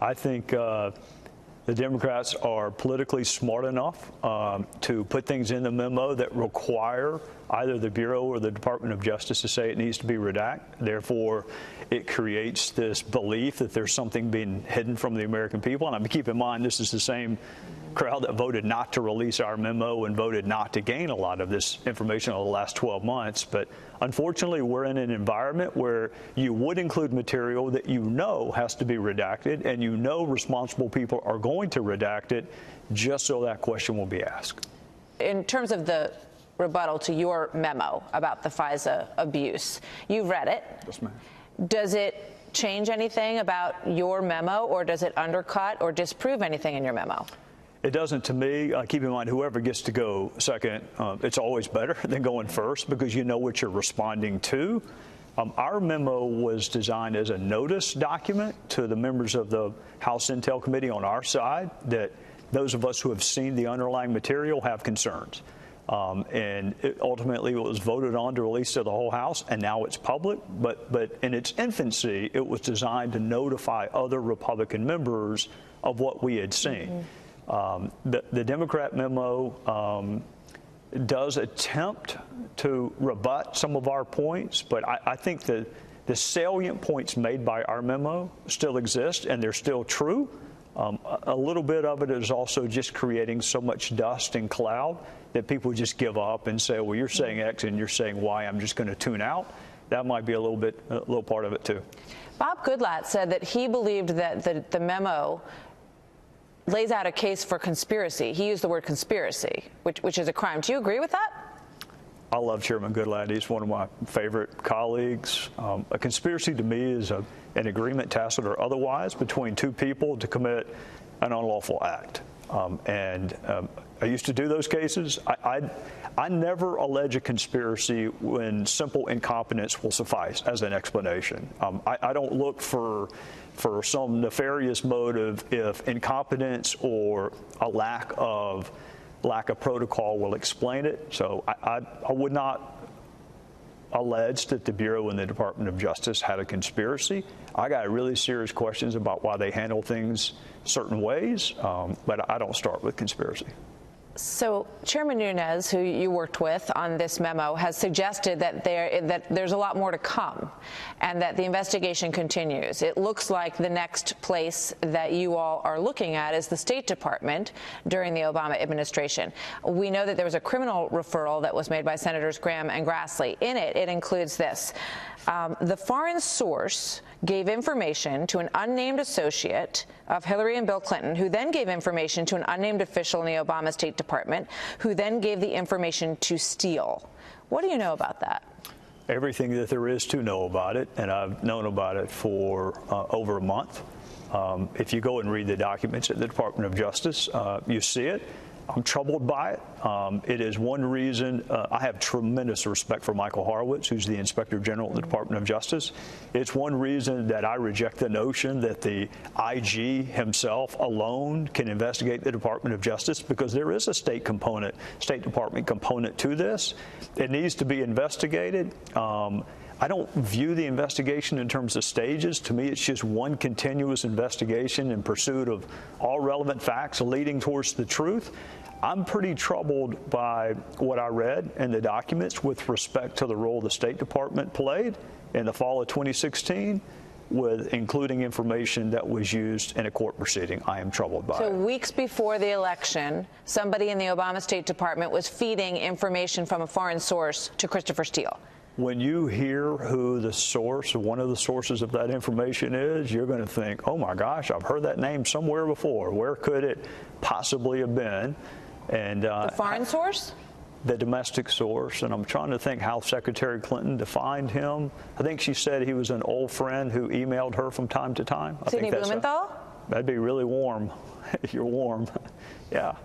I think the Democrats are politically smart enough to put things in the memo that require either the Bureau or the Department of Justice to say it needs to be redacted. Therefore, it creates this belief that there's something being hidden from the American people. And I mean, keep in mind, this is the same crowd that voted not to release our memo and voted not to gain a lot of this information over the last 12 months. But unfortunately, we're in an environment where you would include material that you know has to be redacted, and you know responsible people are going to redact it just so that question will be asked. In terms of the rebuttal to your memo about the FISA abuse, you've read it. Yes, ma'am. Does it change anything about your memo, or does it undercut or disprove anything in your memo? It doesn't to me. Keep in mind, whoever gets to go second, it's always better than going first because you know what you're responding to. Our memo was designed as a notice document to the members of the House Intel Committee on our side that those of us who have seen the underlying material have concerns. And ultimately, it was voted on to release to the whole House, and now it's public. But in its infancy, it was designed to notify other Republican members of what we had seen. The Democrat memo does attempt to rebut some of our points, but I think that the salient points made by our memo still exist, and they're still true. A little bit of it is also just creating so much dust and cloud that people just give up and say, well, you're saying X and you're saying Y, I'm just going to tune out. That might be a little part of it, too. Bob Goodlatte said that he believed that the memo lays out a case for conspiracy. He used the word conspiracy, which is a crime. Do you agree with that? I love Chairman Goodlatte. He's one of my favorite colleagues. A conspiracy to me is an agreement, tacit or otherwise, between two people to commit an unlawful act. I used to do those cases. I never allege a conspiracy when simple incompetence will suffice as an explanation. I don't look for some nefarious motive if incompetence or a lack of protocol will explain it. So I would not allege that the Bureau and the Department of Justice had a conspiracy. I got really serious questions about why they handle things certain ways, but I don't start with conspiracy. So Chairman Nunes, who you worked with on this memo, has suggested that there's a lot more to come and that the investigation continues. It looks like the next place that you all are looking at is the State Department during the Obama administration. We know that there was a criminal referral that was made by Senators Graham and Grassley. In it, it includes this. The foreign source gave information to an unnamed associate of Hillary and Bill Clinton, who then gave information to an unnamed official in the Obama State Department, who then gave the information to Steele. What do you know about that? Everything that there is to know about it, and I've known about it for over a month. If you go and read the documents at the Department of Justice, you see it. I'm troubled by it. It is one reason I have tremendous respect for Michael Horowitz, who's the Inspector General of the Department of Justice. It's one reason that I reject the notion that the IG himself alone can investigate the Department of Justice, because there is a State Department component to this. It needs to be investigated. I don't view the investigation in terms of stages. To me, it's just one continuous investigation in pursuit of all relevant facts leading towards the truth. I'm pretty troubled by what I read in the documents with respect to the role the State Department played in the fall of 2016, with including information that was used in a court proceeding. I am troubled by it. So weeks before the election, somebody in the Obama State Department was feeding information from a foreign source to Christopher Steele. When you hear who the source or one of the sources of that information is, you're going to think, oh my gosh, I've heard that name somewhere before. Where could it possibly have been? And the foreign source? The domestic source. And I'm trying to think how Secretary Clinton defined him. I think she said he was an old friend who emailed her from time to time. Sidney Blumenthal? That'd be really warm. You're warm. Yeah.